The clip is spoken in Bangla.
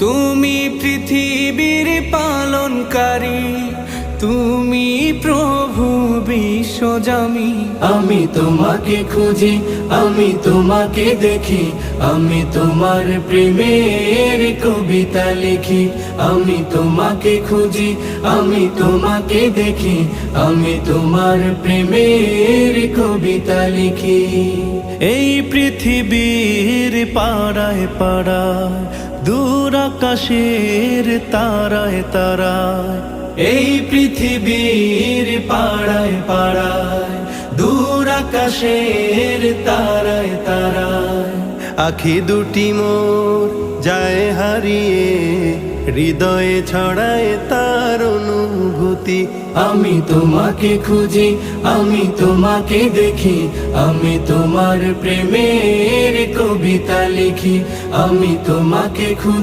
তুমি পৃথিবীর পালনকারী, তুমি প্রভু বিশ্বজামি। আমি তোমাকে খুঁজি, আমি তোমাকে দেখি, আমি তোমার প্রেমের কবিতা লিখি। আমি তোমাকে খুঁজি, আমি তোমাকে দেখি, আমি তোমার প্রেমের কবিতা লিখি। এই পৃথিবীর পাড়ায় পাড়ায়, দূর আকাশের তারায় তারায়, এই পৃথিবীর পাড়ায় পাড়ায়, দূর আকাশের তারায় তারায়, আখি দুটি মোর যায় হারিয়ে, হৃদয়ে ছড়ায় তার অনুভূতি। আমি তোমাকে খুঁজি, আমি তোমাকে দেখি, আমি তোমার প্রেমের কবিতা লিখি। আমি তোমাকে খুঁজি।